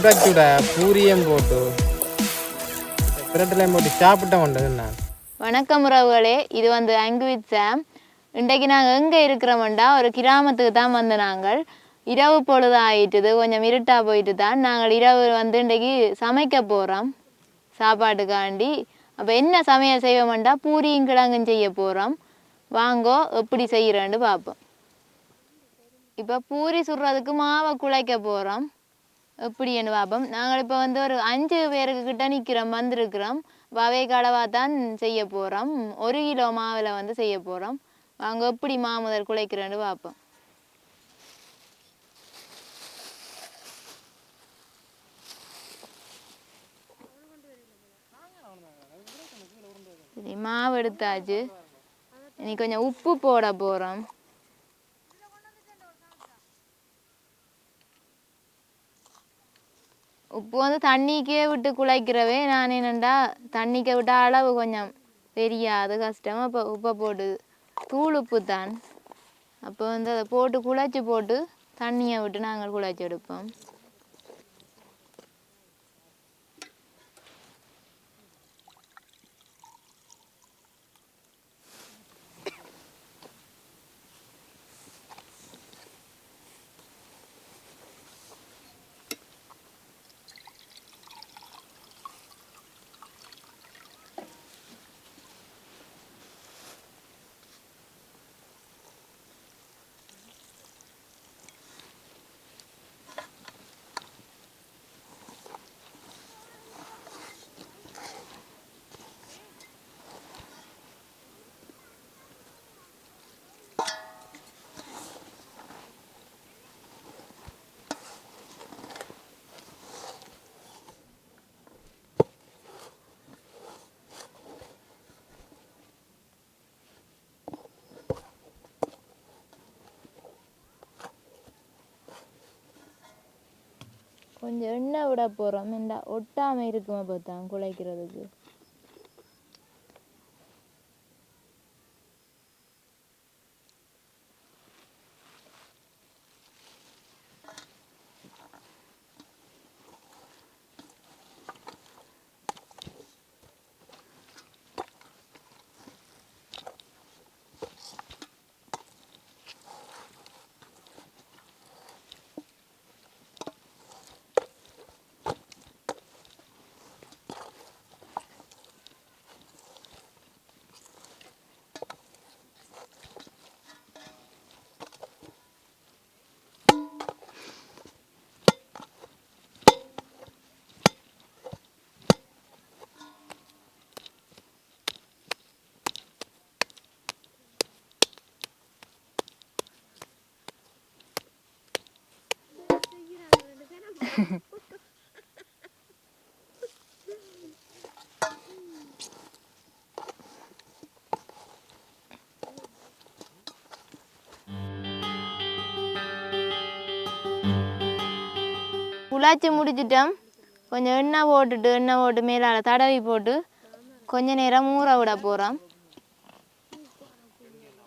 சுட சுட பூரியம் போட்டு பிரெட்லையும் போட்டு சாப்பிட்ட கொண்டதுண்ணா. வணக்கம் உறவுகளே, இது அங்கு வித் சாம். இன்றைக்கு நாங்கள் எங்கே இருக்கிறோம்டா ஒரு கிராமத்துக்கு தான் நாங்கள் இரவு பொழுது ஆயிட்டுது, கொஞ்சம் இருட்டாக போயிட்டு தான் நாங்கள் இரவு இன்றைக்கு சமைக்க போகிறோம் சாப்பாட்டுக்காண்டி. அப்போ என்ன சமையல் செய்வோம்டா, பூரியும் கிழங்கும் செய்ய போகிறோம். வாங்கோ எப்படி செய்கிறேன்னு பார்ப்போம். இப்போ பூரி சுடுறதுக்கு மாவை குழைக்க போகிறோம். எப்படின்னு பார்ப்போம். நாங்கள் இப்போ ஒரு 5 பேருக்கு கிட்ட நிற்கிறோம், வந்திருக்கிறோம். வவை கடவாக தான் செய்ய போகிறோம். 1 கிலோ மாவில் செய்ய போகிறோம். வாங்க எப்படி முதல் குழைக்கிறேன்னு பார்ப்போம். சரி, மாவு எடுத்தாச்சு. இனி கொஞ்சம் உப்பு போட போகிறோம். உப்பு தண்ணிக்கே விட்டு குழைக்கிறவே. நான் என்னண்டா தண்ணிக்க விட்ட அளவு கொஞ்சம் தெரியாது, கஷ்டம். அப்போ உப்பை போட்டு தூள் உப்பு தான். அப்போ அதை போட்டு குழைச்சி போட்டு தண்ணியை விட்டு நாங்கள் குழைச்சி எடுப்போம். கொஞ்சம் எண்ணெய் விட போகிறோம். ஒட்டாமல் இருக்குமா பார்த்தான் குழைக்கிறதுக்கு. குழாச்சி முடிச்சிட்டோம். கொஞ்சம் எண்ணெய் போட்டு மேலால் தடவி போட்டு கொஞ்ச நேரம் ஊற விட போகிறோம்.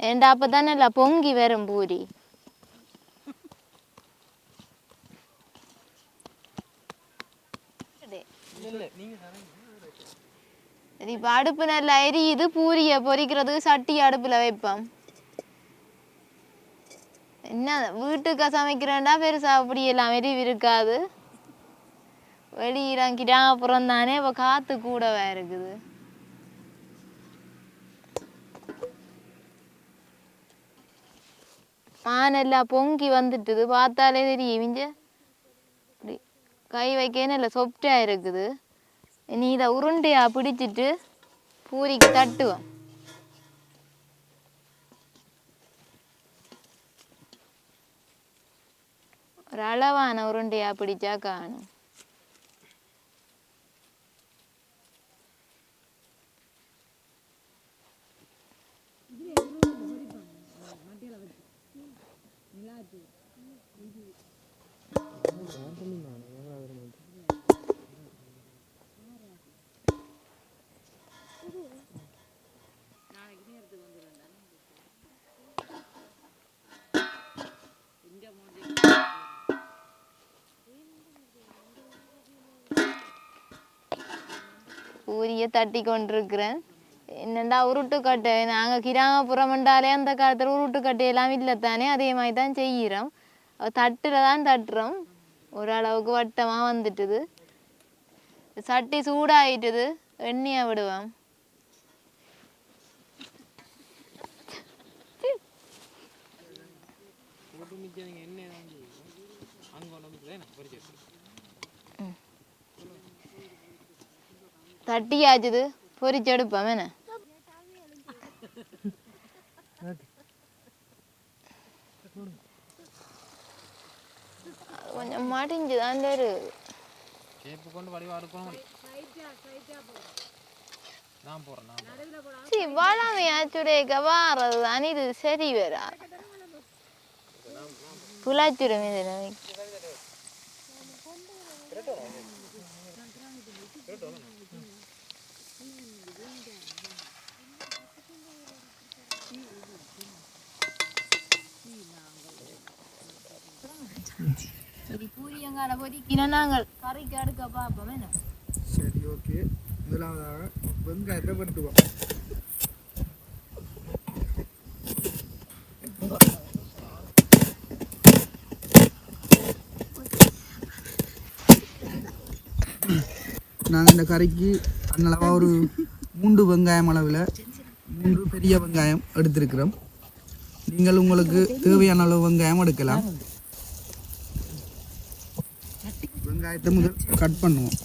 ஏண்டா அப்போ தானே இல்லை பொங்கி வரும் பூரி. இப்போ அடுப்பு நல்லா எரியுது. பூரியை பொரிக்கிறதுக்கு சட்டி அடுப்பில் வைப்போம். என்ன வீட்டுக்கு சமைக்கிறேன்டா பெருசா அப்படியெல்லாம் எரிவு இருக்காது. வெளியிறங்கிட்டா அப்புறம் தானே இப்போ காற்று கூடவே இருக்குது. மானெல்லாம் பொங்கி வந்துட்டுது, பார்த்தாலே தெரியும். இங்க இப்படி கை வைக்கன்னு இல்லை சொப்டாக இருக்குது. நீ இதை உருண்டையா பிடிச்சிட்டு பூரிக்கு தட்டுவோம். ஒரு அளவான உருண்டையா பிடிச்சா காணும். பூரியை தட்டி கொண்டிருக்கிறேன். என்னண்டா உருட்டுக்கட்டை, நாங்கள் கிராமப்புறம்ண்டாலே அந்த காலத்தில் உருட்டுக்கட்டை எல்லாம் இல்லைத்தானே, அதே மாதிரி தான் செய்கிறோம். தட்டில் தான் தட்டுறோம். ஓரளவுக்கு வட்டமாக வந்துட்டுது. சட்டி சூடாயிட்டுது, எண்ணெயை விடுவோம். தட்டியாச்சுது, பொரிச்செடுப்போம். என்ன கொஞ்சம் மாட்டிஞ்சுதான் வளமையாச்சுடைய வாரது தான் இது சரி வரா புலாச்சுடும். இது சரி, பூரியங்கால பொரிக்கினா நாங்கள் கறிக்கு அடுக்க பார்ப்போம். என்ன சரி, ஓகே. முதலாவதாக வெங்காயத்தை வெட்டுவோம். நாங்கள் இந்த கறிக்கு அன்னளவாக ஒரு 3 வெங்காயம் அளவில் 3 பெரிய வெங்காயம் எடுத்திருக்கிறோம். நீங்கள் உங்களுக்கு தேவையான அளவு வெங்காயம் எடுக்கலாம். வெங்காயத்தை முதல் கட் பண்ணுவோம்.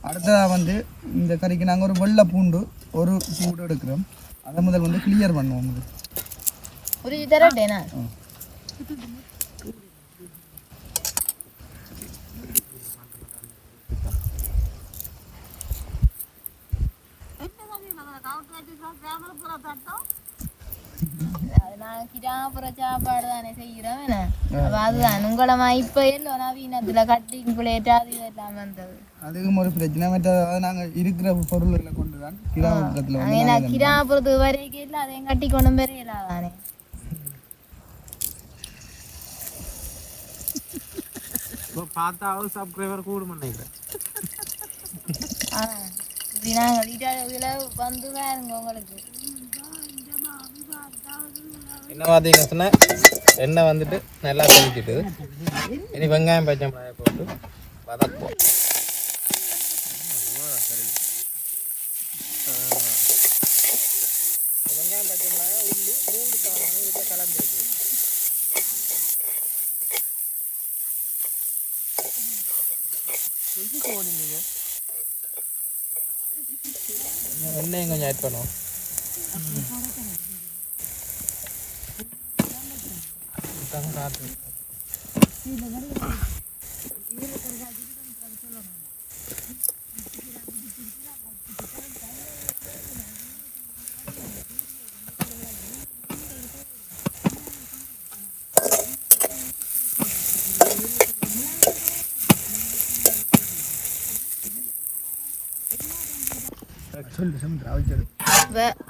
அடுத்ததாக வந்து இந்த கறிக்கு நாங்கள் ஒரு வெள்ளை பூண்டு ஒரு பூண்டு எடுக்கிறோம். அதை முதல் வந்து கிளியர் பண்ணுவோம். ஒரு தரட்டேனா கிராமப்புற சாப்பாடு தானே செய்கிறோம். அதுதான் உங்களமா இப்ப எல்லாம் நவீனத்துல கட்டிங் பிளேட் அது இதெல்லாம் வந்தது. அதுக்கும் ஒரு பிரச்சனை. மற்ற நாங்கள் இருக்கிற பொருள்களை கொண்டு தான் கிராமப்புறத்தில் கிராமப்புறத்துக்கு வரைக்கும் இல்லை, அதையும் கட்டி கொண்டு வரையலாம் தானே. பார்த்தா சப்ஸ்கிரைபர் கூடும் நினைக்கிறேன். நாங்கள் வந்து பாருங்க உங்களுக்கு என்ன பார்த்தீங்கன்னா எண்ணெய் வந்துட்டு நல்லா கொதிச்சுட்டு இனி வெங்காயம் பச்சை மிளகாய் போட்டு வதக்குவோம். வெங்காயம் பச்சை மிளகாய் உள்ளி பூண்டு காளான இதை கலந்துருக்கு. எண்ணெயும் கொஞ்சம் ஆட் பண்ணுவோம்.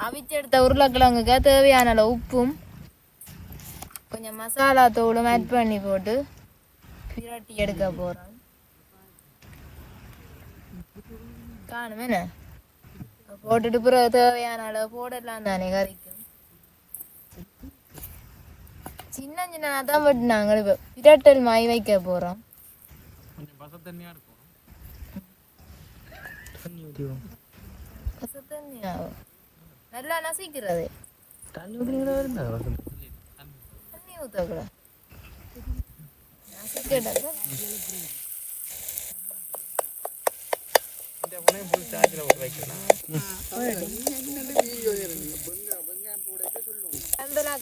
அவிச்செடுத்த உருளைக்கிழங்குக்கு தேவையான அளவு உப்பும் கொஞ்சம் மசாலா தூளும் ஆட் பண்ணி போட்டு பிரட்டி எடுக்க போகிறோம். காணுமே என்ன போட்டுட்டு பிறகு தேவையான அளவு போடலாம் தானே கறிக்கும். சின்ன சின்ன தான் வெட்டினாங்க. இப்போ பிரட்டல் மாய் வைக்க போகிறோம். பசத்தண்ணியாகும் நல்லா நசிக்கிறது. தண்ணி ஊற்றக்கூடாது.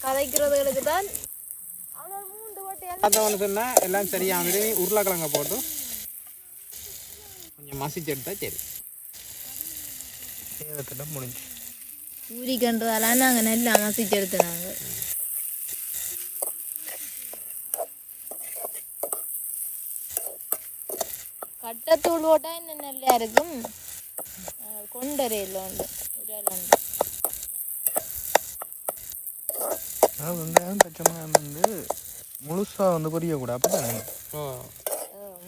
கதைக்கிறதுகளுக்கு தான் சொன்னா எல்லாம் சரியா வந்துட்டு உருளைக்கிழங்க போட்டு கொஞ்சம் மசிச்சு எடுத்தா சரி. சேதத்தில் முடிஞ்சு ஊறிக்கன்றதால நாங்கள் நல்லா மசிச்சு எடுத்துனாங்க. கட்டத்தூள் போட்டால் இன்னும் நல்லா இருக்கும். கொண்டரையில் உண்டு உரல் உண்டு. வெங்காயம் பச்சை மிளகாய் வந்து முழுசாக வந்து பொரியக்கூடாது. அப்போ தானே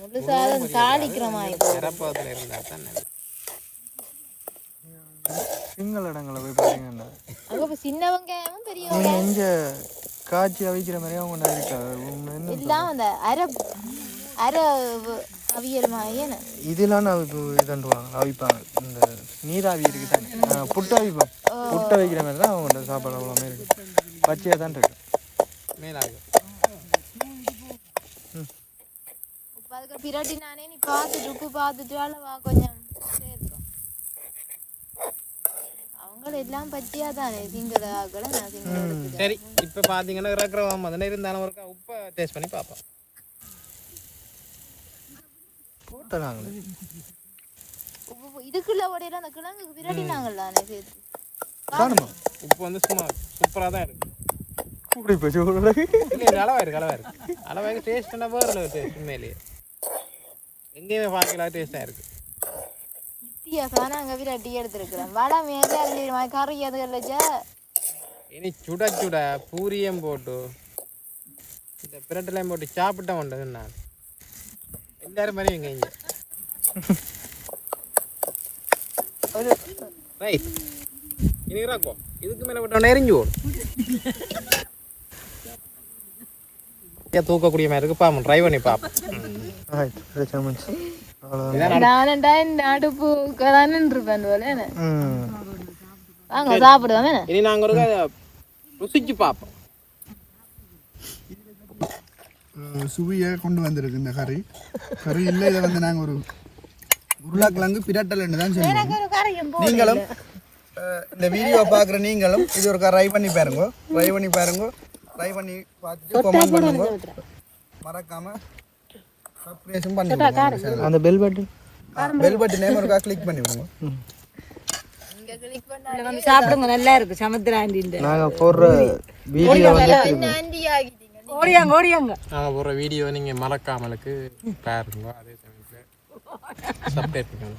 முழுசாக தாளிக்கிற மாதிரி நிரப்பத்தில் இருந்தால் தான் நல்லது. சிங்கள இடங்களை போய் பார்த்தீங்கன்னா அங்கே இப்போ சின்ன வெங்காயமும் பெரிய வெங்காயம் இங்கே காய்ச்சி அவிக்கிற மாதிரியே அவங்க இருக்காது. எல்லாம் அந்த அரை அரை அவியல் மாதிரியே இதெல்லாம் நான் இப்போ இதுவாங்க அவிப்பாங்க. இந்த நீராவி இருக்கு தானே புட்டு அவிப்போம். புட்டு அவிக்கிற மாதிரி தான் அவங்கள்ட்ட சாப்பாடு அவ்வளோமே இருக்கு. பச்சையாக தான் இருக்கு மேலாக. இப்போ அதுக்கு பிரட்டி நானே நீ பார்த்துட்டு உப்பு பார்த்துட்டு அளவா கொஞ்சம் சேர்க்கும். அவங்கள எல்லாம் பச்சையாக தானே சிங்கள ஆக்களை நான் சிங்கள. சரி இப்போ பார்த்தீங்கன்னா இறக்குறவா மாதிரி இருந்தாலும் ஒரு உப்பை டேஸ்ட் பண்ணி பார்ப்போம். போட்டுறாங்களே இதுக்குள்ள உடையில அந்த கிழங்குக்கு பிரட்டினாங்கல்ல சேர்த்து காணுமா? உப்பு வந்து சும்மா சூப்பராக தான் இருக்கு. இப்படி போச்சு இல்லை அளவாக இருக்கு அளவாக இருக்கு. அளவாக டேஸ்ட் என்ன வேறு டேஸ்ட் உண்மையிலேயே எங்கேயுமே பார்க்கலாம் டேஸ்ட்டாக இருக்கு. வித்தியாசம் நாங்கள் பிரட்டி எடுத்துருக்குறோம். வடை மேலே கறி அது இல்லைச்சா இனி சுட சுட பூரியம் போட்டு இந்த பிரட்டெல்லாம் போட்டு சாப்பிட்டா உண்டு நான் எல்லாரும் மாதிரி இங்கே இங்கே ரைட். இனி இறக்கும். இதுக்கு மேலே விட்டோன்னே எரிஞ்சு ஓடும். தூக்கக்கூடிய மாதிரி இருக்கு. பாப்போம் ட்ரை பண்ணி பார்ப்போம். நானண்டா இந்த அடுப்பு இருப்பேன் போல. வாங்க சாப்பிடுவோம். இனி நாங்கள் ஒரு ருசிச்சு பார்ப்போம். சுவையை கொண்டு வந்திருக்கு இந்த கறி. கறி இல்லை, இதை வந்து நாங்கள் ஒரு உருளைக்கிழங்கு பிரட்டல்னு தான் சொல்லுவோம். நீங்களும் இந்த வீடியோ பார்க்குற நீங்களும் இது ஒரு ட்ரை பண்ணி பாருங்க. ட்ரை பண்ணி பார்த்துட்டு கமெண்ட் பண்ணுங்க. மறக்காம சப்ஸ்கிரைப் பண்ணிடுங்க. அந்த பெல் பட்டன் நேம் ஒருக்கா கிளிக் பண்ணி விடுங்க. சாப்பிடுங்க, நல்லா இருக்கு. சமுத்திராண்டின் நாங்கள் போடுற வீடியோ ஓடியாங்க நாங்கள் போடுற வீடியோ நீங்கள் மறக்காமலுக்கு பாருங்க. அதே சமயத்தில் சப்ஸ்கிரைப் பண்ணுங்க.